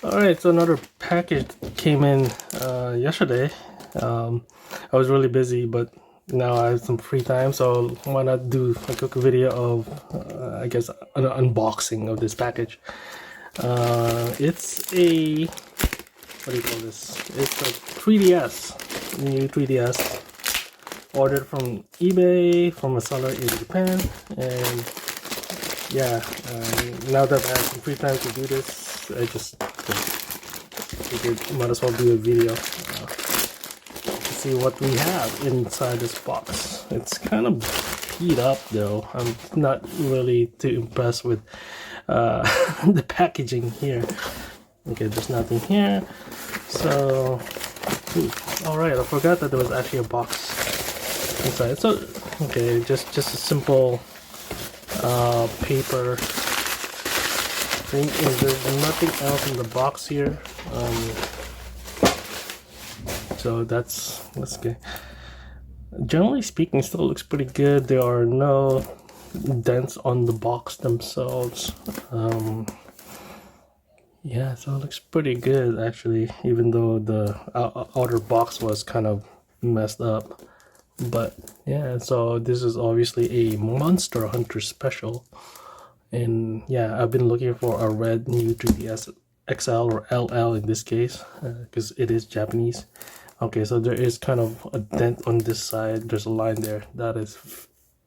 Alright, so another package came in yesterday. I was really busy, but now I have some free time, so why not do a quick video of, I guess, an unboxing of this package. It's a, what do you call this? It's a 3DS, new 3DS. Ordered from eBay from a seller in Japan, and yeah, now that I have some free time to do this, I just figured might as well do a video to see what we have inside this box. It's kind of beat up though. I'm not really too impressed with the packaging here. Okay, there's nothing here. So, alright, I forgot that there was actually a box inside. So, okay, just a simple paper thing. Is there's nothing else in the box here, so that's good. Generally speaking, it still looks pretty good. There are no dents on the box themselves. Yeah, so it looks pretty good actually, even though the outer box was kind of messed up. But yeah, so this is obviously a Monster Hunter special. And yeah, I've been looking for a red new 3DS XL or LL in this case, because it is Japanese. Okay, so there is kind of a dent on this side. There's a line there. That is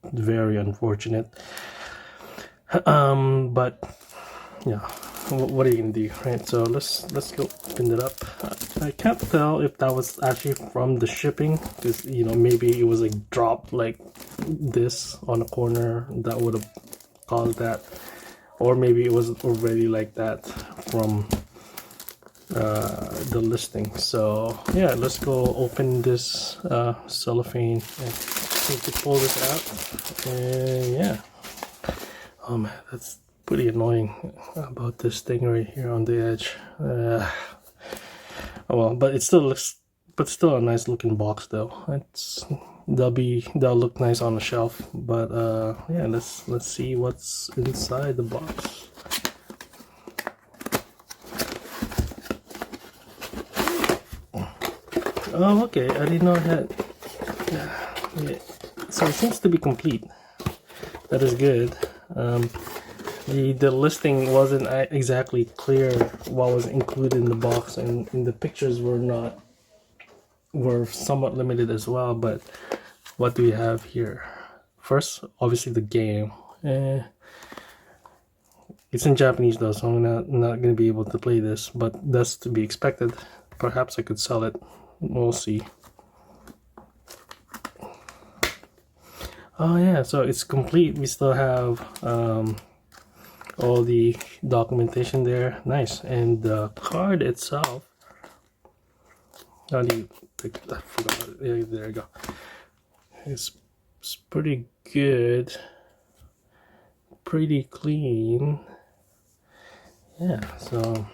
very unfortunate. But yeah, what are you gonna do, right? So let's go open it up. I can't tell if that was actually from the shipping, because you know, maybe it was like dropped like this on the corner. That would have caused that, or maybe it was already like that from the listing. So yeah, let's go open this cellophane and to pull this out. And yeah, oh man, that's pretty annoying about this thing right here on the edge. Oh well, but it still looks, but still a nice looking box though. That'll look nice on the shelf. But yeah, let's see what's inside the box. Oh, okay, I didn't know that. Yeah. So it seems to be complete. That is good. The listing wasn't exactly clear what was included in the box, and the pictures were somewhat limited as well. But what do we have here? First, obviously the game. It's in Japanese though, so I'm not gonna be able to play this, but that's to be expected. Perhaps I could sell it. We'll see. Oh yeah, so it's complete. We still have all the documentation there. Nice. And the card itself, how do you take, I forgot. Yeah, there you go. It's pretty good, pretty clean. Yeah, so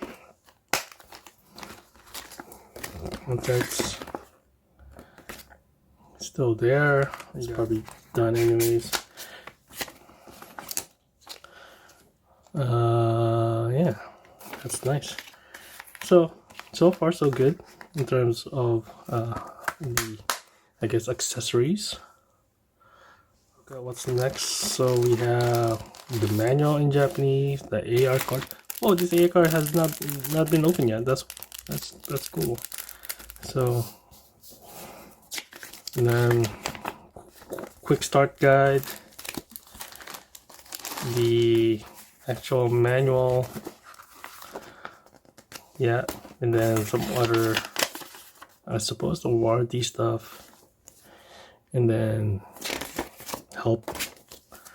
that's still there. It's probably done anyways. Yeah, that's nice. So far so good in terms of the, I guess, accessories. Okay, what's next? So we have the manual in Japanese, the AR card. Oh, this AR card has not been opened yet. That's cool. So, and then quick start guide, the actual manual, yeah, and then some other, I suppose, the warranty stuff, and then help.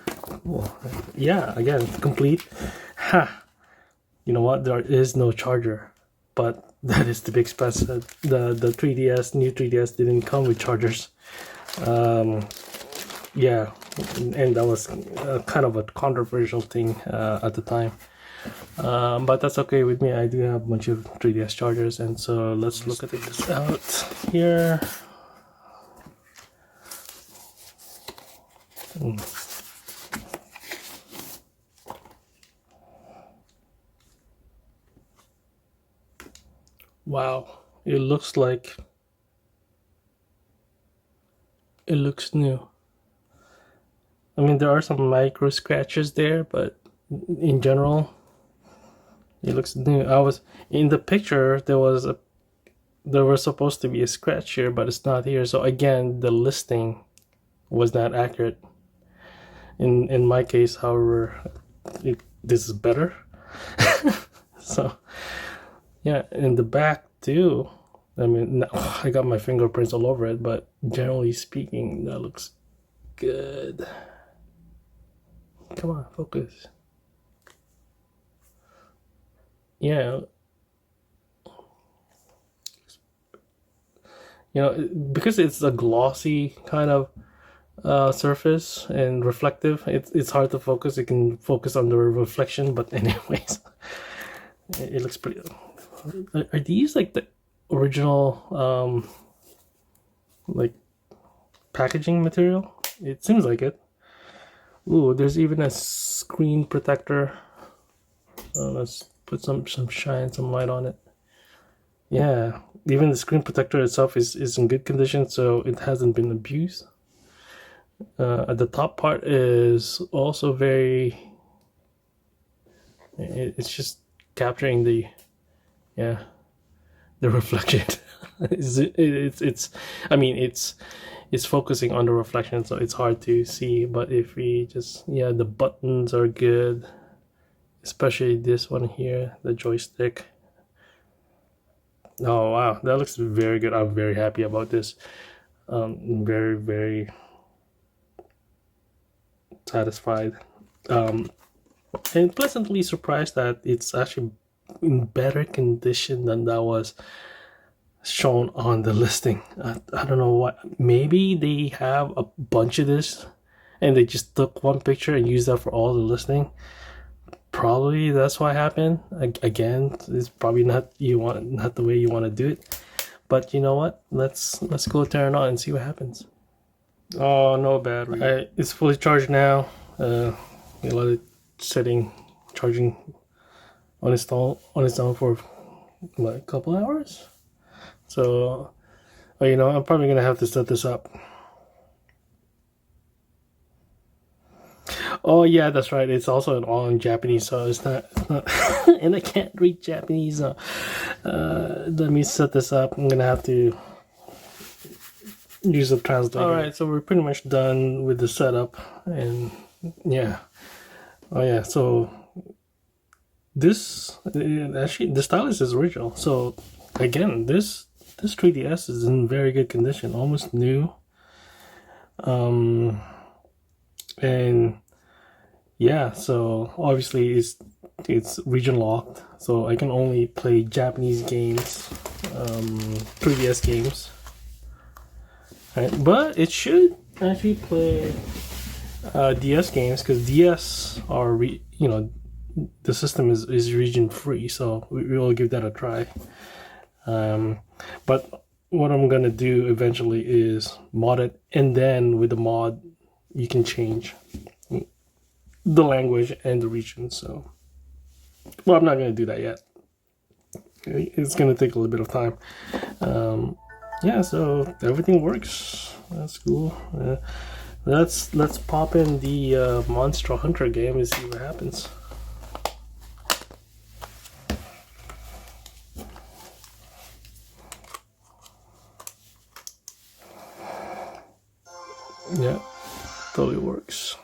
Cool. Yeah, again, complete. Ha! You know what? There is no charger, but that is the big special. The 3DS, new 3DS didn't come with chargers. Yeah, and that was kind of a controversial thing at the time. But that's okay with me. I do have a bunch of 3DS chargers, and so let's look at this out here. Wow, it looks like it looks new. I mean, there are some micro scratches there, but in general, it looks new. I was in the picture. There was supposed to be a scratch here, but it's not here. So again, the listing was not accurate. In my case, however, this is better. So yeah, in the back too. I mean, I got my fingerprints all over it, but generally speaking, that looks good. Come on, focus. Yeah. Because it's a glossy kind of surface and reflective, it's hard to focus. You can focus on the reflection, but anyways, it looks pretty. Are these like the original like packaging material? It seems like it. Ooh, there's even a screen protector. Let's put some shine, some light on it. Yeah, even the screen protector itself is in good condition, so it hasn't been abused. The top part is also very. It's just capturing the reflection. it's I mean it's focusing on the reflection, so it's hard to see. But if we just the buttons are good, especially this one here, the joystick. Oh wow, that looks very good. I'm very happy about this. Very, very satisfied. And pleasantly surprised that it's actually in better condition than that was shown on the listing. I don't know what. Maybe they have a bunch of this, and they just took one picture and used that for all the listing. Probably that's what happened. Again, it's probably not the way you want to do it. But you know what? Let's go turn it on and see what happens. Oh, no battery. It's fully charged now. You let it charging on its own for like a couple hours. So, I'm probably gonna have to set this up. Oh yeah, that's right. It's also all in Japanese, so it's not and I can't read Japanese. So, let me set this up. I'm gonna have to use a translator. All right, so we're pretty much done with the setup, and yeah. Oh yeah, so this actually the stylus is original. So again, this 3DS is in very good condition, almost new. And yeah, so obviously it's region locked, so I can only play Japanese games, 3DS games. Right, but it should actually play DS games, because DS are the system is region free, so we will give that a try. But what I'm gonna do eventually is mod it, and then with the mod you can change the language and the region. So, well, I'm not gonna do that yet. It's gonna take a little bit of time. Yeah, so everything works. That's cool. Let's pop in the Monster Hunter game and see what happens. Yeah, totally works.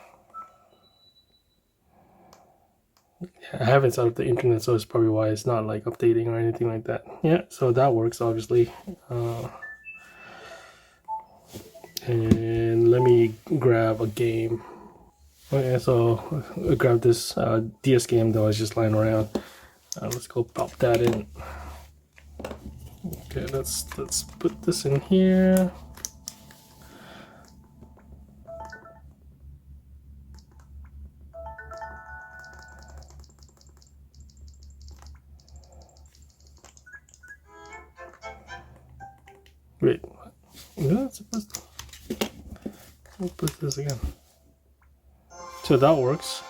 I haven't set up the internet, so it's probably why it's not like updating or anything like that. Yeah, so that works obviously. And let me grab a game. Okay, so I grabbed this DS game that was just lying around. Let's go pop that in. Okay, let's put this in here. Wait, what? That's supposed to... We'll put this again. So that works.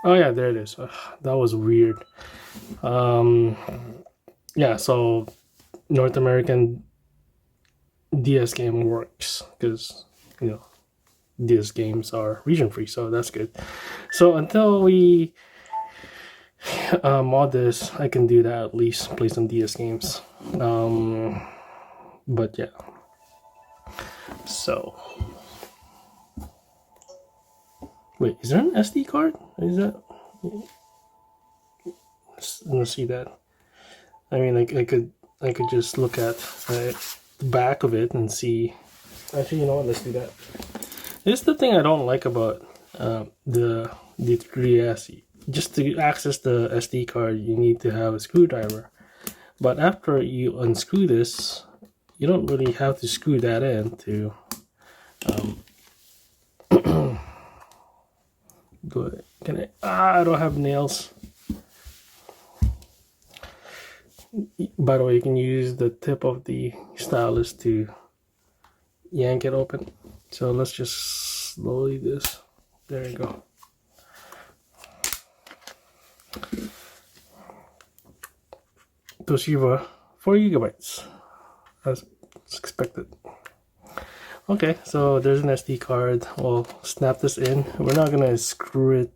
Oh yeah, there it is. Ugh, that was weird. Um, yeah, so North American DS game works because you know DS games are region free, so that's good. So until we mod this, I can do that at least, play some DS games. But yeah, so wait, is there an SD card? Is that? Let's see that. I mean, I could just look at the back of it and see. Actually, you know what? Let's do that. This is the thing I don't like about the 3DS. Just to access the SD card, you need to have a screwdriver. But after you unscrew this, you don't really have to screw that in to go ahead. Can I don't have nails. By the way, you can use the tip of the stylus to yank it open. So let's just slowly this. There you go. Toshiba 4 gigabytes as expected. Okay, so there's an SD card. We'll snap this in. We're not gonna screw it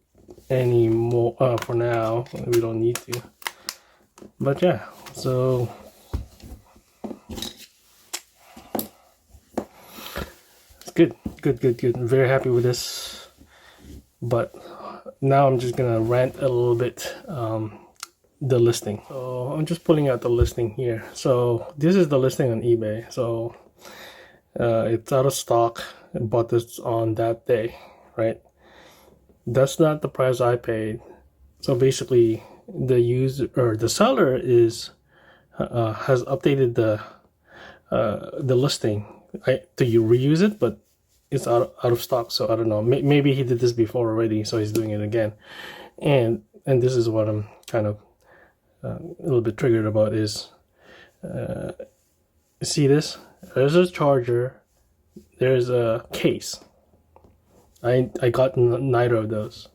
anymore for now. We don't need to. But yeah, so it's good. I'm very happy with this. But now I'm just gonna rant a little bit. The listing. So I'm just pulling out the listing here. So this is the listing on eBay. So it's out of stock. I bought this on that day, right? That's not the price I paid. So basically, the user or the seller is has updated the listing to reuse it, but it's out of stock. So I don't know. Maybe he did this before already, so he's doing it again. And this is what I'm kind of a little bit triggered about is see this? There's a charger. There's a case. I got neither of those.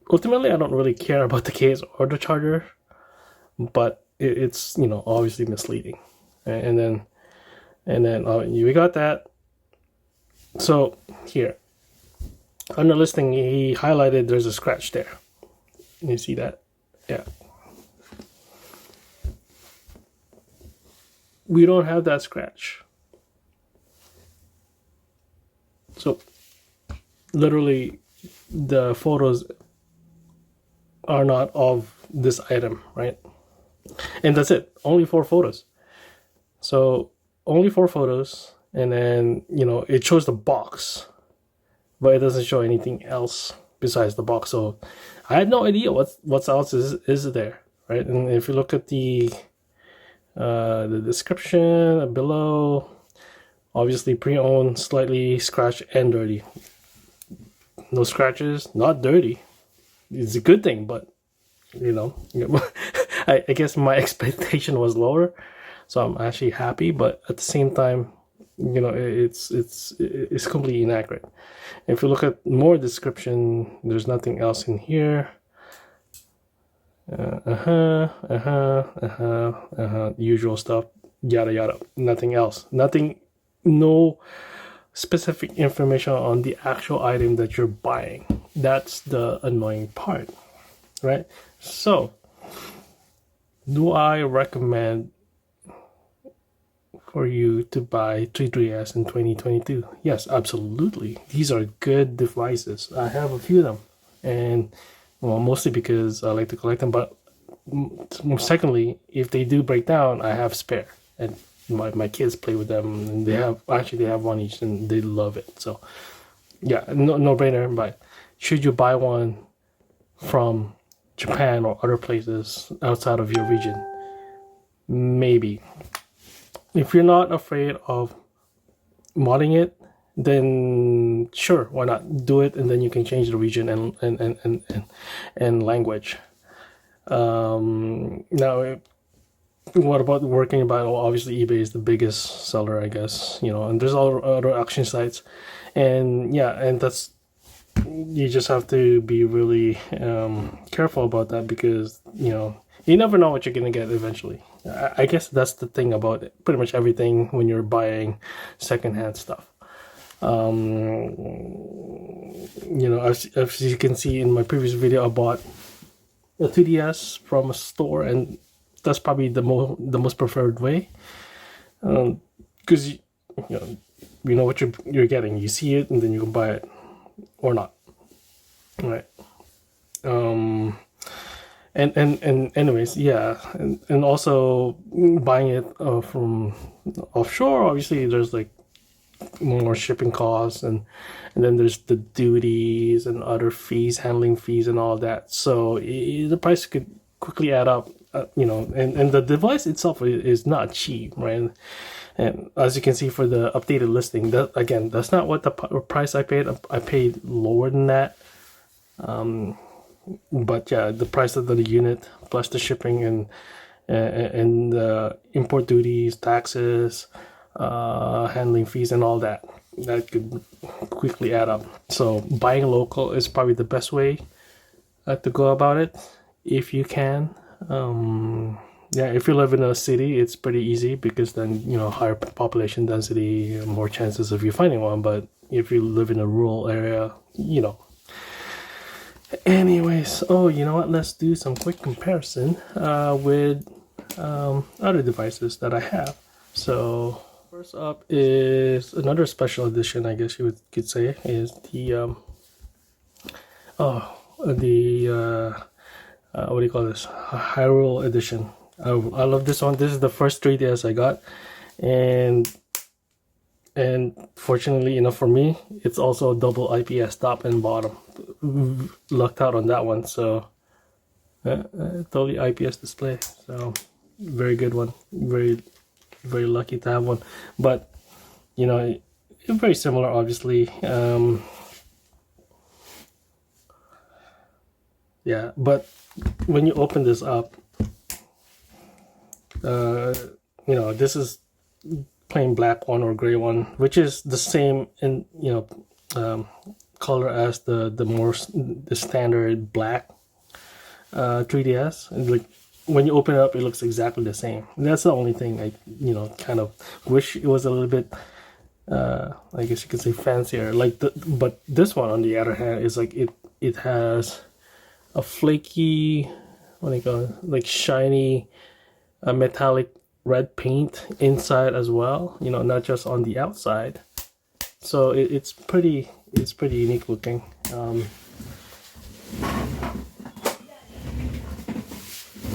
Ultimately, I don't really care about the case or the charger, but it's obviously misleading. And then we got that. So here on the listing, he highlighted there's a scratch there. You see that? Yeah. We don't have that scratch. So literally the photos are not of this item, right? And that's it. Only 4 photos. So only 4 photos, and then it shows the box, but it doesn't show anything else besides the box. So I had no idea what else is there, right? And if you look at the description below, obviously pre-owned, slightly scratched and dirty. No scratches, not dirty. It's a good thing, but I guess my expectation was lower, so I'm actually happy. But at the same time, it's completely inaccurate. If you look at more description, there's nothing else in here. Usual stuff, yada yada. Nothing else. No specific information on the actual item that you're buying. That's the annoying part, right? So, do I recommend for you to buy 3DS in 2022? Yes, absolutely. These are good devices. I have a few of them, and mostly because I like to collect them, but secondly, if they do break down, I have spare, and my kids play with them, and they have one each, and they love it. So yeah, no brainer. But should you buy one from Japan or other places outside of your region? Maybe. If you're not afraid of modding it, then sure, why not do it, and then you can change the region and language. Now, what about working about? Well, obviously eBay is the biggest seller, I guess, and there's other auction sites, and yeah, and that's you just have to be really careful about that, because you never know what you're gonna get eventually. I guess that's the thing about pretty much everything when you're buying secondhand stuff. As you can see in my previous video, I bought a 2DS from a store, and that's probably the most preferred way, because you know what you're getting. You see it, and then you can buy it or not, right? And anyways, yeah, and also buying it from offshore, obviously there's like more shipping costs, and then there's the duties and other fees, handling fees and all that, so the price could quickly add up, and the device itself is not cheap, right? And as you can see for the updated listing, that's not what the price I paid. I paid lower than that, but yeah, the price of the unit plus the shipping and the import duties, taxes, handling fees and all that could quickly add up. So buying local is probably the best way to go about it if you can. If you live in a city, it's pretty easy, because then higher population density, more chances of you finding one. But if you live in a rural area, anyways, you know what, let's do some quick comparison with other devices that I have. So first up is another special edition, I guess you could say, is the what do you call this, Hyrule edition. I love this one. This is the first 3DS I got, and fortunately enough for me, it's also a double IPS top and bottom. Lucked out on that one. So totally IPS display, so very good one. Very lucky to have one. But very similar, obviously. Yeah, but when you open this up, this is plain black one or gray one, which is the same in color as the standard black 3DS. And like when you open it up, it looks exactly the same. And that's the only thing I kind of wish it was a little bit I guess you could say fancier. But this one on the other hand is like it has a flaky, what do you call it, like shiny metallic red paint inside as well, not just on the outside. So it's pretty unique looking.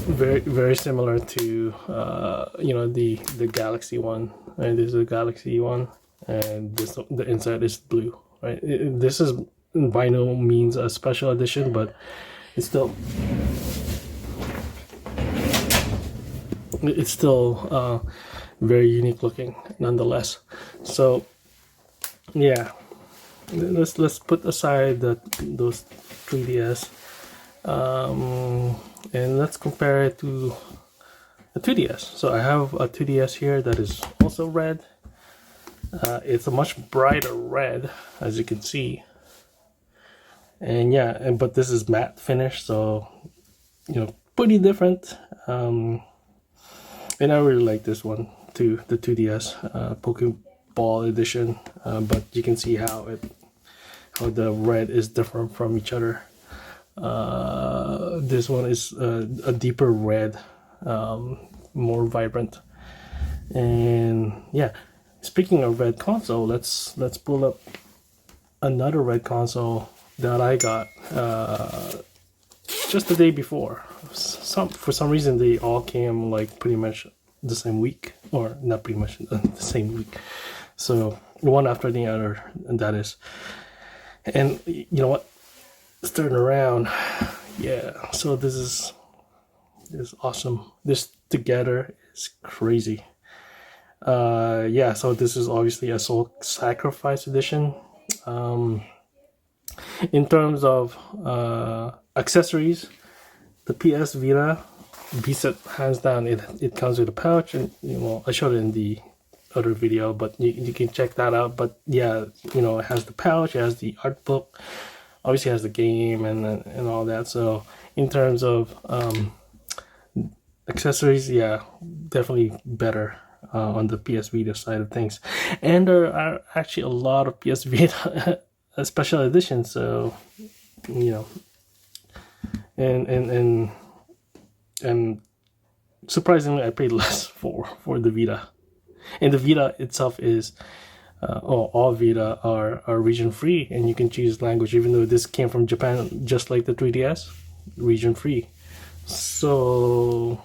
Very similar to the Galaxy one, and this is a Galaxy one, and the inside is blue, right? This is by no means a special edition, but it's still very unique looking nonetheless. So yeah, let's put aside those 3DS, and let's compare it to a 2DS. So I have a 2DS here that is also red. It's a much brighter red, as you can see, and but this is matte finish, so pretty different. And I really like this one too, the 2DS Pokeball edition. But you can see how the red is different from each other. This one is a deeper red, more vibrant. And yeah, speaking of red console, let's pull up another red console that I got just the day before. For some reason they all came like pretty much the same week, or not pretty much the same week. So one after the other, and that is. And you know what? Let's turn around. Yeah. So this is awesome. This together is crazy. Yeah. So this is obviously a Soul Sacrifice edition. In terms of accessories, the PS Vita V-Set, hands down, it comes with a pouch, and I showed it in the other video, but you can check that out. But yeah, it has the pouch, it has the art book, obviously has the game and all that. So in terms of accessories, yeah, definitely better on the PS Vita side of things. And there are actually a lot of PS Vita special editions. So you know, and surprisingly, I paid less for the Vita. And the Vita itself is, all Vita are region free, and you can choose language, even though this came from Japan, just like the 3DS, region free. So,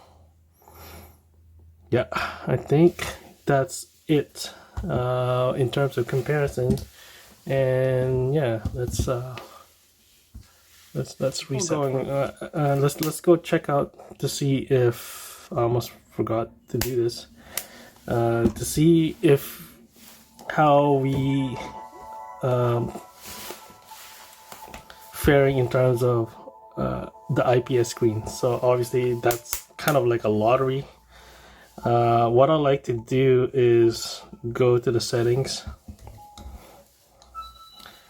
yeah, I think that's it in terms of comparison. And yeah, let's reset. Let's go check out to see if I almost forgot to do this. To see if how we faring in terms of the IPS screen. So obviously that's kind of like a lottery. What I like to do is go to the settings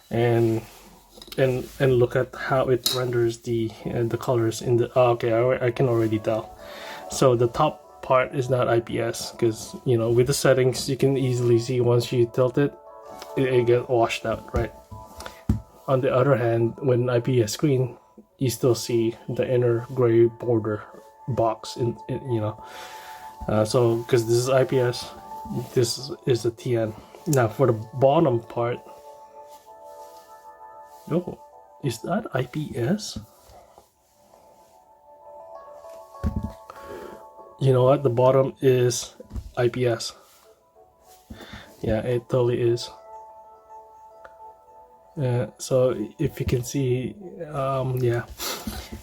and look at how it renders the colors in the. Okay, I can already tell. So the top part is not IPS because, you know, with the settings you can easily see once you tilt it, it gets washed out, right? On the other hand, when IPS screen, you still see the inner gray border box in you know. So because this is IPS, this is a TN. Now for the bottom part, oh, is that IPS? You know what? The bottom is IPS. Yeah, it totally is. So if you can see, yeah.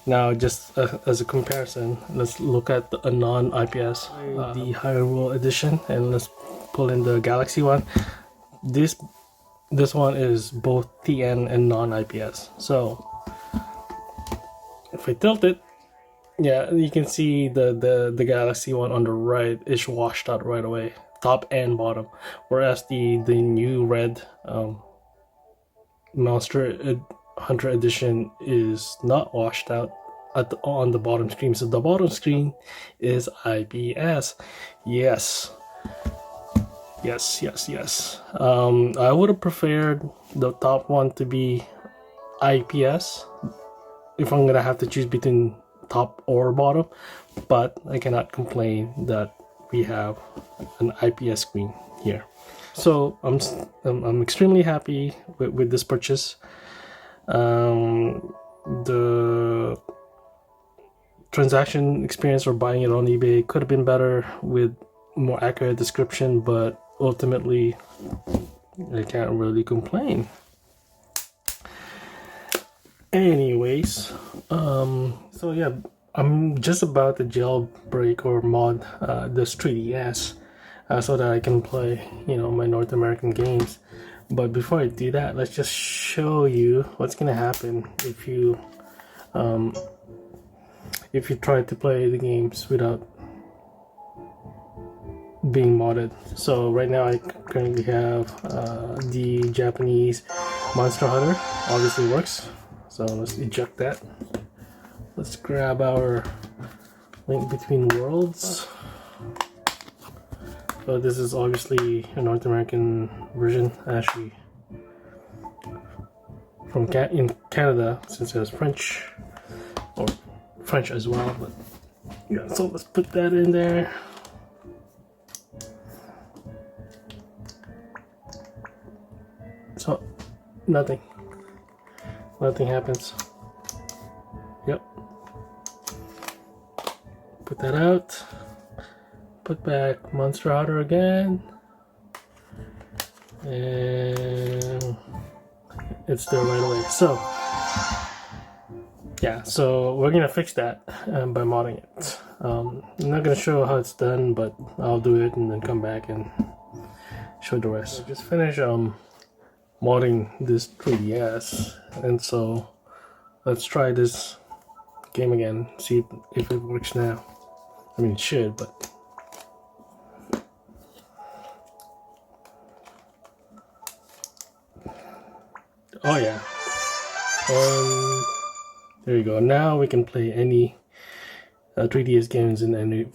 Now, just as a comparison, let's look at a non-IPS, the Hyrule edition, and let's pull in the Galaxy one. This one is both TN and non-IPS. So if I tilt it, yeah, you can see the Galaxy one on the right is washed out right away, top and bottom, whereas the new red Monster Hunter edition is not washed out on the bottom screen. So the bottom screen is IPS. Yes. I would have preferred the top one to be IPS if I'm gonna have to choose between top or bottom, but I cannot complain that we have an IPS screen here. So I'm extremely happy with this purchase. The transaction experience for buying it on eBay could have been better with more accurate description, but ultimately I can't really complain. Anyways, so yeah, I'm just about to jailbreak or mod this 3DS so that I can play, you know, my North American games. But before I do that, let's just show you what's gonna happen if you try to play the games without being modded. So right now I currently have the Japanese Monster Hunter. Obviously works. So let's eject that. Let's grab our Link Between Worlds. So this is obviously a North American version, actually from in Canada, since it has French or French as well. But yeah, so let's put that in there. So nothing happens. Yep. Put that out. Put back Monster Hunter again. And it's there right away. So yeah, so we're gonna fix that by modding it. I'm not gonna show how it's done, but I'll do it and then come back and show the rest. So just finish modding this 3DS, and so let's try this game again, see if it works now. I mean, it should, but oh yeah, And there you go. Now we can play any 3DS games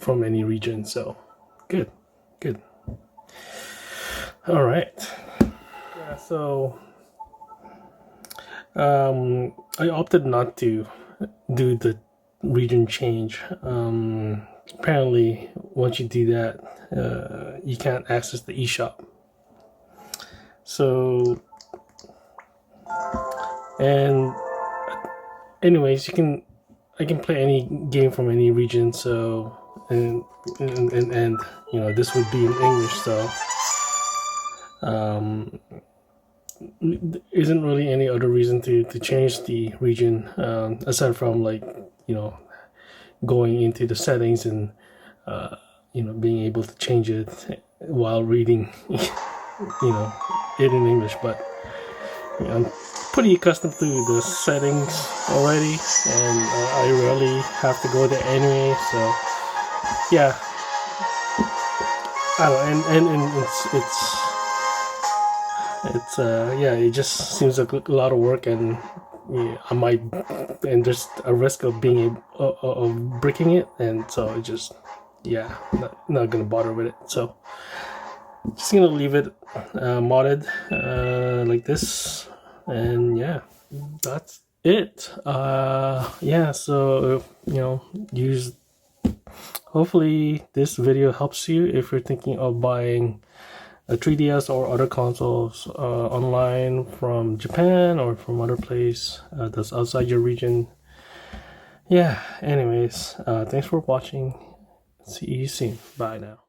from any region. So good. All right. Yeah. So I opted not to do the region change. Apparently, once you do that, you can't access the eShop. So, and anyways, I can play any game from any region. So, and you know, this would be in English. So, isn't really any other reason to change the region aside from, like, you know, going into the settings and you know, being able to change it while reading you know, it in English. But you know, I'm pretty accustomed to the settings already, and I rarely have to go there anyway. So yeah, I don't know, and it's yeah, it just seems like a lot of work, and yeah, I might, and there's a risk of being of breaking it, and so it just, yeah, not gonna bother with it. So just gonna leave it modded like this, and yeah, that's it. Yeah, so you know, hopefully this video helps you if you're thinking of buying a 3DS or other consoles online from Japan or from other place that's outside your region. Yeah, anyways, thanks for watching. See you soon. Bye now.